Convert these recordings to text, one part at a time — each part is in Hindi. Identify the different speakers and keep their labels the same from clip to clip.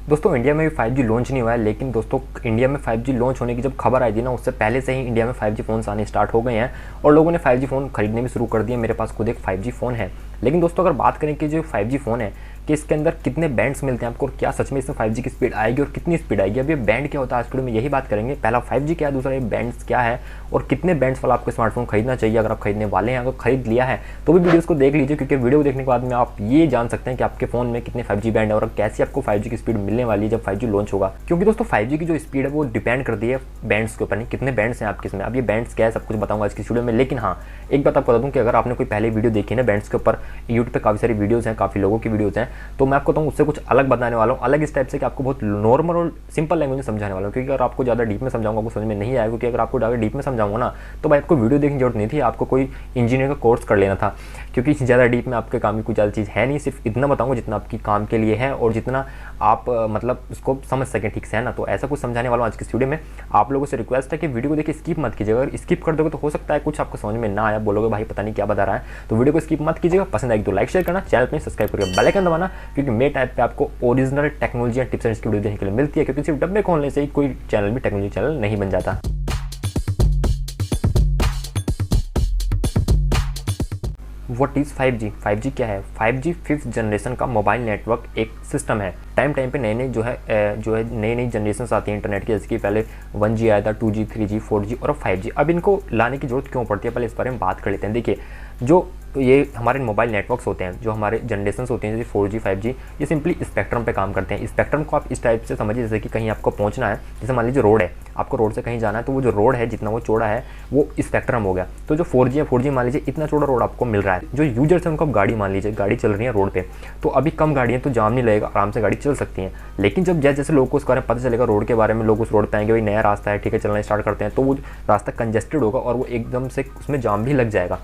Speaker 1: दोस्तों इंडिया में भी 5G लॉन्च नहीं हुआ है, लेकिन दोस्तों इंडिया में 5G लॉन्च होने की जब खबर आई थी ना, उससे पहले से ही इंडिया में 5G फ़ोन्स आने स्टार्ट हो गए हैं और लोगों ने 5G फ़ोन खरीदने भी शुरू कर दिए। मेरे पास खुद एक 5G फ़ोन है। लेकिन दोस्तों अगर बात करें कि जो 5G फ़ोन है कि इसके अंदर कितने बैंड्स मिलते हैं आपको और क्या सच में इसमें 5G की स्पीड आएगी और कितनी स्पीड आएगी, अब ये बैंड क्या होता है आज वीडियो में यही बात करेंगे। पहला 5G क्या है, दूसरा ये बैंड्स क्या है और कितने बैंड्स वाला आपको स्मार्टफोन खरीदना चाहिए। अगर आप खरीदने वाले हैं, अगर खरीद लिया है तो भी वीडियोस को देख लीजिए, क्योंकि वीडियो देखने के बाद में आप ये जान सकते हैं कि आपके फ़ोन में कितने 5G बैंड है और कैसी आपको 5G की स्पीड मिलने वाली है जब 5G लॉन्च होगा। क्योंकि दोस्तों 5G की जो स्पीड है वो डिपेंड करती है बैंड्स के ऊपर, नहीं कितने बैंड्स हैं आपके इसमें। अब ये बैंड्स क्या है सब कुछ बताऊंगा आज की वीडियो में। लेकिन हाँ, एक बात आपको बता दूं कि अगर आपने कोई पहले वीडियो देखी ना बैंड्स के ऊपर, यूट्यूब पे काफ़ी सारी वीडियोज़ हैं, काफ़ी लोगों की वीडियोज़ हैं, तो मैं आपको बताऊँ उससे कुछ अलग बताने वाला हूँ, अलग इस टाइप से कि आपको बहुत नॉर्मल और सिंपल लैंग्वेज में समझाने वाला हूँ। क्योंकि अगर आपको ज़्यादा डीप में समझाऊंगा आपको समझ में नहीं आएगा, क्योंकि अगर आपको ज़्यादा डीप में समझाऊंगा ना तो भाई आपको वीडियो देखने की जरूरत नहीं थी, आपको कोई इंजीनियर का कोर्स कर लेना था। क्योंकि ज़्यादा डीप में आपके काम की कोई ज़्यादा चीज़ है नहीं, सिर्फ इतना बताऊंगा जितना आपकी काम के लिए है और जितना आप मतलब उसको समझ सकें ठीक से, है ना। तो ऐसा कुछ समझाने वाला हूँ आज की वीडियो में। आप लोगों से रिक्वेस्ट है कि वीडियो को देखिए स्किप मत कीजिएगा। अगर स्किप कर दोगे तो हो सकता है कुछ आपको समझ में ना आया, बोलोगे भाई पता नहीं क्या बता रहा है। तो वीडियो को स्किप मत कीजिएगा, पसंद आएगी तो लाइक शेयर करना, चैनल पर सब्सक्राइब करके बेल आइकन दबाना, क्योंकि मेरे टाइप पे आपको original technology and tips and की वीडियो देखने के लिए मिलती है। क्योंकि सिर्फ डब्बे खोलने से ही कोई चैनल भी टेक्नोलॉजी चैनल नहीं बन जाता। What is 5G? 5G क्या है? 5G 5th जनरेशन का मोबाइल नेटवर्क एक सिस्टम है। टाइम पे नए नए जो है नई नई जनरेशन आती हैं इंटरनेट की, जैसे कि पहले 1G आया था, 2G 3G 4G और अब 5G। अब इनको लाने की जरूरत क्यों पड़ती है, पहले इस बारे में बात कर लेते हैं। देखिए जो ये हमारे मोबाइल नेटवर्क्स होते हैं, जो हमारे जनरेशन होती हैं जैसे 4G 5G, ये सिंपली स्पेक्ट्रम पे काम करते हैं। स्पेक्ट्रम को आप इस टाइप से समझिए जैसे कि कहीं आपको पहुंचना है, जैसे मान लीजिए रोड है, आपको रोड से कहीं जाना है, तो वो जो रोड है जितना वो चौड़ा है वो स्पेक्ट्रम हो गया। तो जो 4G है, 4G मान लीजिए इतना चौड़ा रोड आपको मिल रहा है। जो यूजर्स हैं उनको आप गाड़ी मान लीजिए, गाड़ी चल रही है रोड पे, तो अभी कम गाड़ी है तो जाम नहीं लगेगा, आराम से गाड़ी चल सकती है। लेकिन जब जैसे जैसे लोगों को उसके बारे में पता चलेगा, रोड के बारे में, लोग उस रोड पे आएंगे, भाई नया रास्ता है ठीक है चलना स्टार्ट करते हैं, तो वो रास्ता कंजेस्टेड होगा और वो एकदम से उसमें जाम भी लग जाएगा।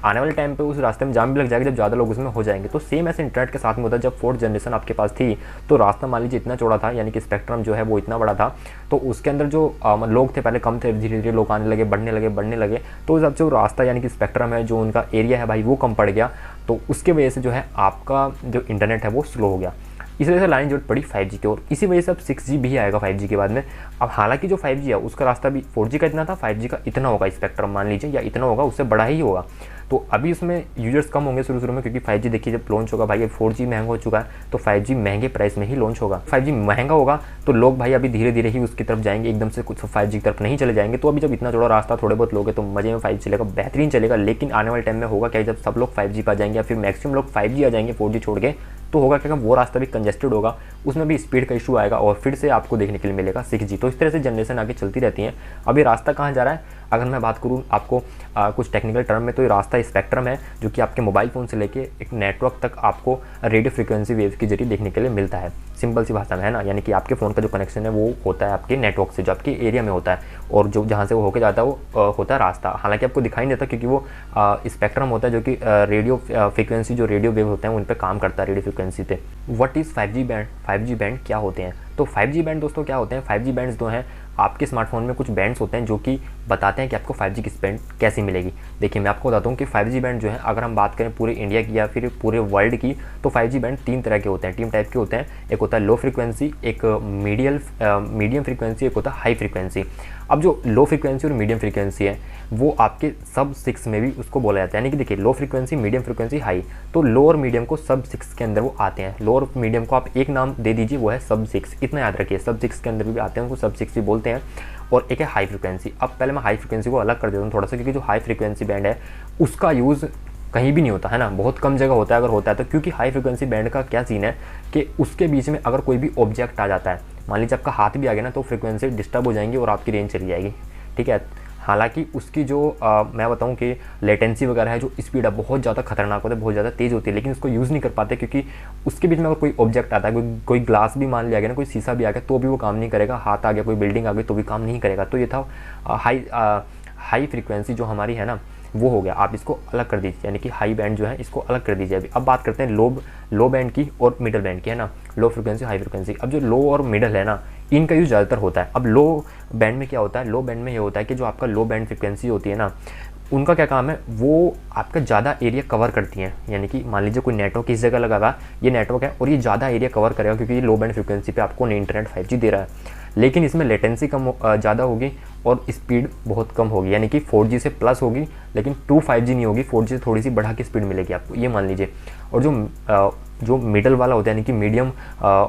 Speaker 1: आने वाले टाइम पे उस रास्ते में जाम भी लग जाएगा जब ज़्यादा लोग उसमें हो जाएंगे। तो सेम ऐसे इंटरनेट के साथ में होता है। जब 4th जनरेशन आपके पास थी तो रास्ता मान लीजिए इतना चौड़ा था, यानी कि स्पेक्ट्रम जो है वो इतना बड़ा था, तो उसके अंदर जो लोग थे पहले कम थे, धीरे धीरे लोग आने लगे, बढ़ने लगे, तो जब जो रास्ता यानी कि स्पेक्ट्रम है, जो उनका एरिया है भाई वो कम पड़ गया, तो उसके वजह से जो है आपका जो इंटरनेट है वो स्लो हो गया। इस वजह से लाने की जरूरत पड़ी 5G की, और इसी वजह से अब 6G भी आएगा 5G के बाद में। अब हालांकि जो 5G है उसका रास्ता भी 4G का इतना था, 5G का इतना होगा स्पेक्ट्रम मान लीजिए, या इतना होगा, उससे बड़ा ही होगा। तो अभी उसमें यूजर्स कम होंगे शुरू में, क्योंकि 5G देखिए जब लॉन्च होगा भाई, 4G महंगा हो चुका है तो 5G महंगे प्राइस में ही लॉन्च होगा। 5G महंगा होगा तो लोग भाई अभी धीरे धीरे ही उसकी तरफ जाएंगे, एकदम से कुछ 5G की तरफ नहीं चले जाएंगे। तो अभी जब इतना चौड़ा रास्ता थोड़े बहुत लोगे तो मजे में 5G चलेगा, बेहतरीन चलेगा। लेकिन आने वाले टाइम में होगा क्या, जब सब लोग 5G पर आ जाएंगे या फिर मैक्सिमम लोग 5G आ जाएंगे 4G छोड़ के, तो होगा क्या, वो रास्ता भी कंजेस्टेड होगा, उसमें भी स्पीड का इशू आएगा और फिर से आपको देखने के लिए मिलेगा 6G। तो इस तरह से जनरेशन आगे चलती रहती है। अभी रास्ता कहाँ जा रहा है, अगर मैं बात करूँ आपको कुछ टेक्निकल टर्म में, तो ये रास्ता स्पेक्ट्रम है जो कि आपके मोबाइल फ़ोन से लेके एक नेटवर्क तक आपको रेडियो फ्रीक्वेंसी वेव के जरिए देखने के लिए मिलता है। सिंपल सी भाषा में, है ना, यानी कि आपके फ़ोन का जो कनेक्शन है वो होता है आपके नेटवर्क से, जो आपके एरिया में होता है, और जो जहाँ से वो होके जाता है वो होता है रास्ता। हालांकि आपको दिखाई नहीं देता क्योंकि वो स्पेक्ट्रम होता है जो कि रेडियो फ्रीक्वेंसी, जो रेडियो वेव होते हैं उन पर काम करता है, रेडियो फ्रीक्वेंसी पे। What is 5G band? 5G band क्या होते हैं? तो 5G बैंड दोस्तों क्या होते हैं? 5G बैंड्स जो हैं आपके स्मार्टफोन में कुछ बैंड्स होते हैं जो कि बताते हैं कि आपको 5G की स्पीड कैसी मिलेगी। देखिए मैं आपको बताता हूँ कि 5G बैंड जो है, अगर हम बात करें पूरे इंडिया की या फिर पूरे वर्ल्ड की, तो 5G बैंड 3 तरह के होते हैं, 3 टाइप के होते हैं। एक होता है लो फ्रीक्वेंसी, एक मीडियम फ्रीक्वेंसी, एक होता है हाई फ्रीक्वेंसी। अब जो लो फ्रीक्वेंसी और मीडियम फ्रीक्वेंसी है वो आपके सब 6 में भी उसको बोला जाता है। यानी कि देखिए low frequency, medium frequency, high, तो लो और मीडियम को सब 6 के अंदर वो आते हैं। लो और मीडियम को आप एक नाम दे दीजिए, वो है सब 6, इतना याद रखिए, सब 6 के अंदर भी आते हैं, उनको सब 6 भी बोलते हैं। और एक है हाई फ्रीक्वेंसी। अब पहले मैं हाई फ्रीक्वेंसी को अलग कर देता हूँ थोड़ा सा, क्योंकि जो हाई फ्रीक्वेंसी बैंड है उसका यूज़ कहीं भी नहीं होता, है ना, बहुत कम जगह होता है अगर होता है तो। क्योंकि हाई फ्रीक्वेंसी बैंड का क्या सीन है कि उसके बीच में अगर कोई भी ऑब्जेक्ट आ जाता है, मान लीजिए आपका हाथ भी आ गया ना, तो फ्रीक्वेंसी डिस्टर्ब हो जाएंगी और आपकी रेंज चली जाएगी, ठीक है। हालांकि उसकी जो मैं बताऊं कि लेटेंसी वगैरह है, जो स्पीड है, बहुत ज़्यादा खतरनाक होता है, बहुत ज़्यादा तेज़ होती है, लेकिन उसको यूज़ नहीं कर पाते क्योंकि उसके बीच में अगर कोई ऑब्जेक्ट आता है, कोई ग्लास भी मान लिया गया ना, कोई शीशा भी आ गया तो भी वो काम नहीं करेगा, हाथ आ गया, कोई बिल्डिंग आ गई तो भी काम नहीं करेगा। तो ये था हाई फ्रीक्वेंसी जो हमारी है ना, वो हो गया। आप इसको अलग कर दीजिए, यानी कि हाई बैंड जो है इसको अलग कर दीजिए। अभी अब बात करते हैं लो बैंड की और मिडल बैंड की, है ना, लो फ्रीक्वेंसी, हाई फ्रीक्वेंसी। अब जो लो और मिडल है ना, इनका यूज़ ज़्यादातर होता है। अब लो बैंड में क्या होता है, लो बैंड में ये होता है कि जो आपका लो बैंड फ्रीक्वेंसी होती है ना, उनका क्या काम है, वो आपका ज़्यादा एरिया कवर करती हैं। यानी कि मान लीजिए कोई नेटवर्क इस जगह लगा हुआ, ये नेटवर्क है और ये ज़्यादा एरिया कवर करेगा क्योंकि ये लो बैंड फ्रिक्वेंसी पे आपको इंटरनेट 5G दे रहा है। लेकिन इसमें लेटेंसी कम ज़्यादा होगी और स्पीड बहुत कम होगी, यानी कि 4G से प्लस होगी लेकिन ट्रू 5G नहीं होगी, 4G से थोड़ी सी बढ़ा के स्पीड मिलेगी आपको, ये मान लीजिए। और जो मिडल वाला होता है यानी कि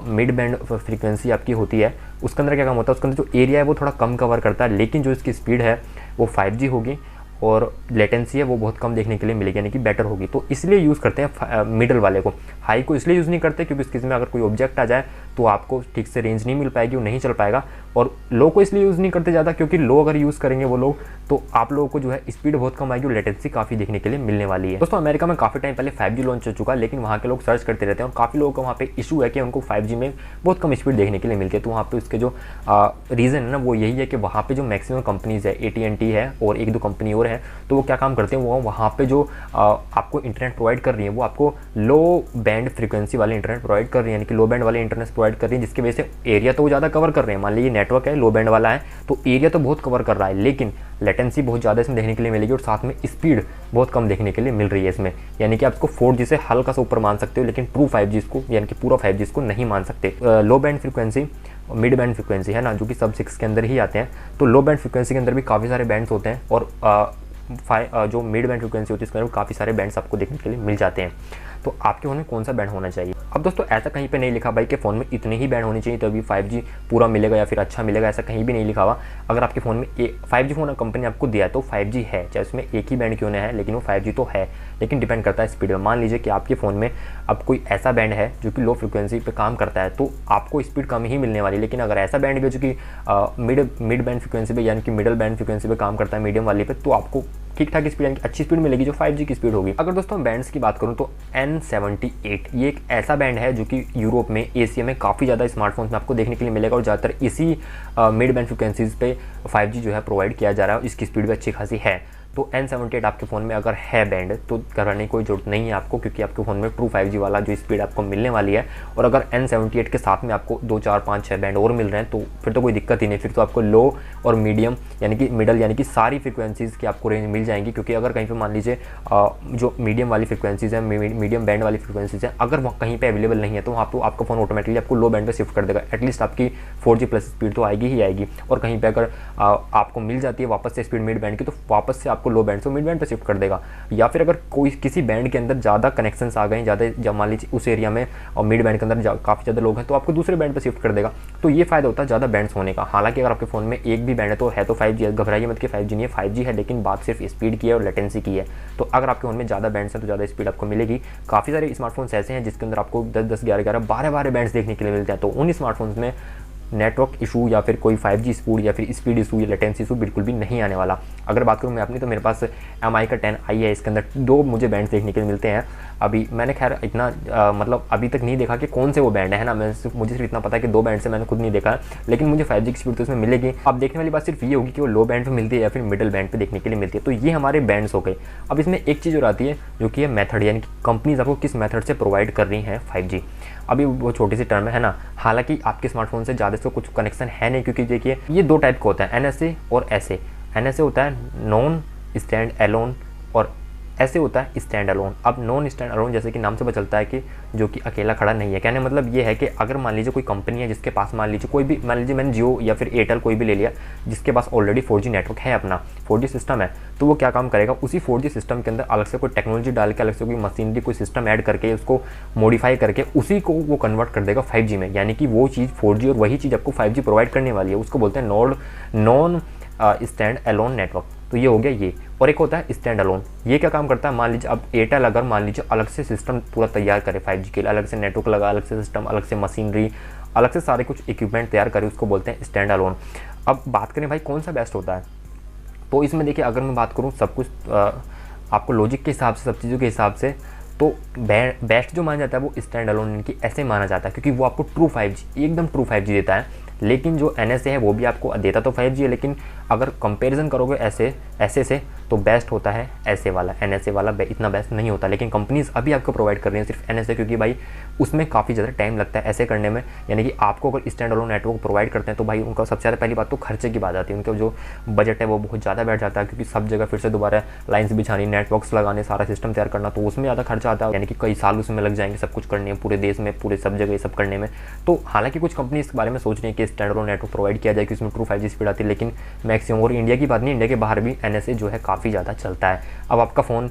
Speaker 1: मिड बैंड फ्रीक्वेंसी आपकी होती है, उसके अंदर क्या काम होता है, उसके अंदर जो एरिया है वो थोड़ा कम कवर करता है, लेकिन जो इसकी स्पीड है वो 5G होगी और लेटेंसी है वो बहुत कम देखने के लिए मिलेगी, यानी कि बेटर होगी। तो इसलिए यूज़ करते हैं मिडल वाले को। हाई को इसलिए यूज़ नहीं करते क्योंकि इसके में अगर कोई ऑब्जेक्ट आ जाए तो आपको ठीक से रेंज नहीं मिल पाएगी, वो नहीं चल पाएगा। और लो को इसलिए यूज़ नहीं करते ज़्यादा क्योंकि लो अगर यूज़ करेंगे वो लोग तो आप लोगों को जो है स्पीड बहुत कम आएगी और लेटेंसी काफ़ी देखने के लिए मिलने वाली है। दोस्तों अमेरिका में काफ़ी टाइम पहले 5G लॉन्च हो चुका है, लेकिन वहाँ के लोग सर्च करते रहते हैं और काफ़ी लोगों का वहाँ पे इशू है कि उनको 5G में बहुत कम स्पीड देखने के लिए मिलती है। तो वहाँ पे उसके जो रीज़न है ना वो यही है कि वहाँ पे जो मैक्सिमम कंपनीज़ है, AT&T है और एक दो कंपनी और है, तो वो क्या काम करते हैं, वो वहाँ पे जो आपको इंटरनेट प्रोवाइड कर रही है वो आपको लो बैंड फ्रीक्वेंसी वाले इंटरनेट प्रोवाइड कर रही है, यानी कि लो बैंड वाले इंटरनेट प्रोवाइड कर रही है, जिसकी वजह से एरिया तो वो ज़्यादा कवर कर रहे हैं। मान लीजिए नेटवर्क है लो बैंड वाला है तो एरिया तो बहुत कवर कर रहा है, लेकिन लेटेंसी बहुत ज़्यादा इसमें देखने के लिए मिलेगी और साथ में स्पीड बहुत कम देखने के लिए मिल रही है इसमें। यानी कि आप इसको 4G से हल्का सा ऊपर मान सकते हो, लेकिन ट्रू 5G इसको यानी कि पूरा 5G इसको नहीं मान सकते। लो बैंड फ्रीक्वेंसी और मिड बैंड फ्रीक्वेंसी है ना, जो कि सब 6 के अंदर ही आते हैं। तो लो बैंड फ्रीक्वेंसी के अंदर भी काफ़ी सारे बैंड्स होते हैं और जो मिड बैंड फ्रीक्वेंसी होती है इसके अंदर काफ़ी सारे बैंड्स आपको देखने के लिए मिल जाते हैं। तो आपके फ़ोन में कौन सा बैंड होना चाहिए? अब दोस्तों ऐसा कहीं पे नहीं लिखा भाई कि फ़ोन में इतने ही बैंड होने चाहिए तभी 5G पूरा मिलेगा या फिर अच्छा मिलेगा, ऐसा कहीं भी नहीं लिखा हुआ। अगर आपके फ़ोन में 5G फ़ोन कंपनी आपको दिया है तो 5G है, चाहे उसमें एक ही बैंड क्यों ना है, लेकिन वो 5G तो है। लेकिन डिपेंड करता है स्पीड में। मान लीजिए कि आपके फ़ोन में अब कोई ऐसा बैंड है जो कि लो फ्रिक्वेंसी पे काम करता है तो आपको स्पीड कम ही मिलने वाली है। लेकिन अगर ऐसा बैंड भी जो कि मिड बैंड फ्रिक्वेंसी पे यानी कि मिडल बैंड फ्रिक्वेंसी पे काम करता है, मीडियम वाली पे, तो आपको ठीक ठाक स्पीड यानी कि अच्छी स्पीड मिलेगी जो 5G की स्पीड होगी। अगर दोस्तों बैंड्स की बात करूं तो N78 ये एक ऐसा बैंड है जो कि यूरोप में, एशिया में काफ़ी ज़्यादा स्मार्टफोन्स में आपको देखने के लिए मिलेगा और ज़्यादातर इसी मिड बैंड फ्रिक्वेंसीज पे 5G जो है प्रोवाइड किया जा रहा है। इसकी स्पीड भी अच्छी खासी है। तो N78 आपके फ़ोन में अगर है बैंड तो कराने की कोई ज़रूरत नहीं है आपको, क्योंकि आपके फ़ोन में ट्रू 5G वाला जो स्पीड आपको मिलने वाली है। और अगर N78 के साथ में आपको 2, 4, 5, 6 बैंड और मिल रहे हैं तो फिर तो कोई दिक्कत ही नहीं। फिर तो आपको लो और मीडियम यानी कि मिडल यानी कि सारी फ्रिक्वेंसीज़ की आपको रेंज मिल जाएंगी। क्योंकि अगर कहीं पर मान लीजिए जो मीडियम वाली फ्रिक्वेंसीज़ हैं, मीडियम बैंड वाली फ्रिक्वेंसीज़ हैं, अगर वहाँ कहीं पर अवेलेबल नहीं है तो वहाँ पर आपका फ़ोन ऑटोमेटिकली आपको लो बैंड पर शिफ्ट कर देगा। एटलीस्ट आपकी 4G प्लस स्पीड तो आएगी ही आएगी। और कहीं पर अगर आपको मिल जाती है वापस से स्पीड मिड बैंड की तो वापस से आपको लो बैंड से मिड बैंड पे शिफ्ट कर देगा। या फिर अगर कोई किसी बैंड के अंदर ज़्यादा कनेक्शंस आ गए, ज़्यादा मान लीजिए उस एरिया में और मिड बैंड के अंदर काफ़ी ज़्यादा लोग हैं तो आपको दूसरे बैंड पे शिफ्ट कर देगा। तो ये फ़ायदा होता है ज़्यादा बैंड्स होने का। हालांकि अगर आपके फ़ोन में एक भी बैंड है तो 5G है, घबराइए मत कि 5G नहीं है, 5G है, लेकिन बात सिर्फ स्पीड की है और लेटेंसी की है। तो अगर आपके फ़ोन में ज़्यादा बैंड्स हैं तो ज़्यादा स्पीड आपको मिलेगी। काफ़ी सारे स्मार्टफोन्स ऐसे हैं जिसके अंदर आपको 10-10, 11-11, 12-12 बैंड्स देखने के लिए मिलते हैं। तो उन स्मार्टफोन्स में नेटवर्क इशू या फिर कोई 5G स्पीड या फिर स्पीड इशू या लेटेंसी इशू बिल्कुल भी नहीं आने वाला। अगर बात करूँ मैं अपनी तो मेरे पास MI का 10i है, इसके अंदर 2 मुझे बैंड्स देखने के लिए मिलते हैं। अभी मैंने खैर इतना मतलब अभी तक नहीं देखा कि कौन से वो बैंड है ना, मुझे सिर्फ इतना पता है कि 2 बैंड से मैंने खुद नहीं देखा, लेकिन मुझे 5G की स्पीड तो उसमें मिलेगी। अब देखने वाली बात सिर्फ ये होगी कि वो लो बैंड पर मिलती है या फिर मिडल बैंड पर देखने के लिए मिलती है। तो ये हमारे बैंड्स हो गए। अब इसमें एक चीज़ और आती है जो कि है मेथड, यानी कि कंपनीज आपको किस मेथड से प्रोवाइड कर रही हैं 5G। अभी वो छोटी सी टर्म है ना, हालांकि आपके स्मार्टफोन से ज़्यादा से कुछ कनेक्शन है नहीं, क्योंकि देखिए ये 2 टाइप का होता है, NSA और SA। NSA होता है नॉन स्टैंड अलोन और ऐसे होता है स्टैंड अलोन। अब नॉन स्टैंड अलोन जैसे कि नाम से पता चलता है कि जो कि अकेला खड़ा नहीं है। कहने मतलब ये है कि अगर मान लीजिए कोई कंपनी है जिसके पास मान लीजिए कोई भी, मान लीजिए मैंने जियो या फिर एयरटेल कोई भी ले लिया, जिसके पास ऑलरेडी 4G नेटवर्क है, अपना 4G सिस्टम है, तो वो क्या काम करेगा, उसी 4G सिस्टम के अंदर अलग से कोई टेक्नोलॉजी डाल के, अलग से कोई मशीनरी, कोई सिस्टम ऐड करके, उसको मॉडिफाई करके उसी को वो कन्वर्ट कर देगा 5G में। यानी कि वो चीज़ 4G और वही चीज़ आपको 5G प्रोवाइड करने वाली है। उसको बोलते हैं नॉन स्टैंड अलोन नेटवर्क। तो ये हो गया ये। और एक होता है स्टैंड अलोन। ये क्या काम करता है, मान लीजिए अब एयरटेल अगर मान लीजिए अलग से सिस्टम पूरा तैयार करे 5G के लिए, अलग से नेटवर्क लगा, अलग से सिस्टम, अलग से मशीनरी, अलग से सारे कुछ इक्विपमेंट तैयार करे, उसको बोलते हैं स्टैंड अलोन। अब बात करें भाई कौन सा बेस्ट होता है, तो इसमें देखिए अगर मैं बात करूँ सब कुछ आपको लॉजिक के हिसाब से, सब चीज़ों के हिसाब से, तो बेस्ट जो माना जाता है वो स्टैंड अलोन की ऐसे माना जाता है, क्योंकि वो आपको ट्रू 5G, एकदम ट्रू 5G देता है। लेकिन जो NSA है वो भी आपको देता तो 5G है, लेकिन अगर कंपैरिजन करोगे ऐसे से तो बेस्ट होता है ऐसे वाला, NSA वाला इतना बेस्ट नहीं होता। लेकिन कंपनीज़ अभी आपको प्रोवाइड कर रही हैं सिर्फ NSA, क्योंकि भाई उसमें काफ़ी ज़्यादा टाइम लगता है ऐसे करने में। यानी कि आपको अगर स्टैंड अलोन नेटवर्क प्रोवाइड करते हैं तो भाई उनका सबसे ज़्यादा पहली बात तो खर्चे की बात आती है, उनका जो बजट है वो बहुत ज़्यादा बैठ जाता है, क्योंकि सब जगह फिर से दोबारा लाइन्स बिछानी, नेटवर्क्स लगाने, सारा सिस्टम तैयार करना, तो उसमें ज़्यादा खर्चा आता है। यानी कि कई साल उसमें लग जाएंगे सब कुछ करने में, पूरे देश में, पूरे सब जगह ये सब करने में। तो हालांकि कुछ कंपनी इस बारे में सोच रही है कि स्टैंड अलोन नेटवर्क प्रोवाइड किया जाए कि उसमें ट्रू 5G स्पीड आती है, लेकिन मैक्सिमम, और इंडिया की बात नहीं, इंडिया के बाहर भी NSA जो है काफ़ी ज़्यादा चलता है। अब आपका फ़ोन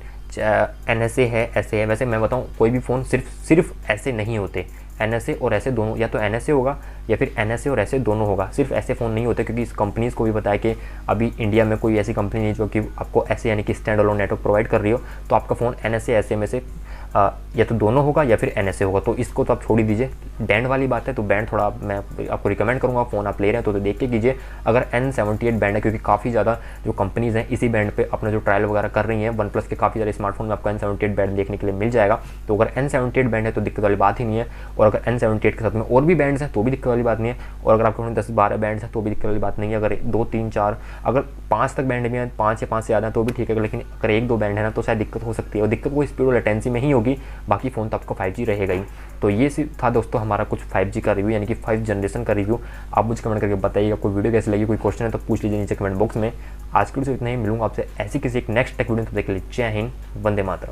Speaker 1: NSA है, ऐसे है, वैसे मैं बताऊँ कोई भी फ़ोन सिर्फ ऐसे नहीं होते, NSA और ऐसे दोनों, या तो NSA होगा या फिर NSA और ऐसे दोनों होगा, सिर्फ ऐसे फ़ोन नहीं होते, क्योंकि इस कंपनीज़ को भी बताया कि अभी इंडिया में कोई ऐसी कंपनी नहीं जो कि आपको ऐसे यानी कि स्टैंड अलोन नेटवर्क प्रोवाइड कर रही हो। तो आपका फ़ोन NSA ऐसे में से या तो दोनों होगा या फिर NSA होगा, तो इसको तो आप छोड़ ही दीजिए। बैंड वाली बात है तो बैंड थोड़ा मैं आपको रिकमेंड करूँगा, फ़ोन आप ले रहे हैं तो देख के कीजिए अगर N78 बैंड है, क्योंकि काफ़ी ज़्यादा जो कंपनीज़ हैं इसी बैंड पे अपने जो ट्रायल वगैरह कर रही हैं। वन प्लस के काफ़ी सारे स्मार्टफोन में आपको N78 बैंड देखने के लिए मिल जाएगा। तो अगर N78 बैंड है तो दिक्कत वाली बात ही नहीं है, और अगर N78 के साथ में और भी बैंड्स हैं तो भी दिक्कत वाली बात नहीं है, और अगर आपके 10-12 बैंड्स हैं तो भी दिक्कत वाली बात नहीं है। अगर 2, 3, 4, अगर 5 तक बैंड भी हैं, 5 या 5 से ज़्यादा तो भी ठीक है, लेकिन अगर 1-2 बैंड है ना तो शायद दिक्कत हो सकती है, और दिक्कत वो स्पीड और लेटेंसी में ही होगी, बाकी फ़ोन तो आपको 5G रहेगा ही। तो ये था दोस्तों हमारा कुछ 5G का रिव्यू, यानी कि 5 जनरेशन का रिव्यू। आप मुझे कमेंट करके बताइए आपको वीडियो कैसी लगी, कोई क्वेश्चन है तो पूछ लीजिए नीचे कमेंट बॉक्स में। आज के लिए इतना ही, मिलूंगा आपसे ऐसी किसी एक नेक्स्ट टेक वीडियो, तब तक के लिए जय हिंद, वंदे मातरम।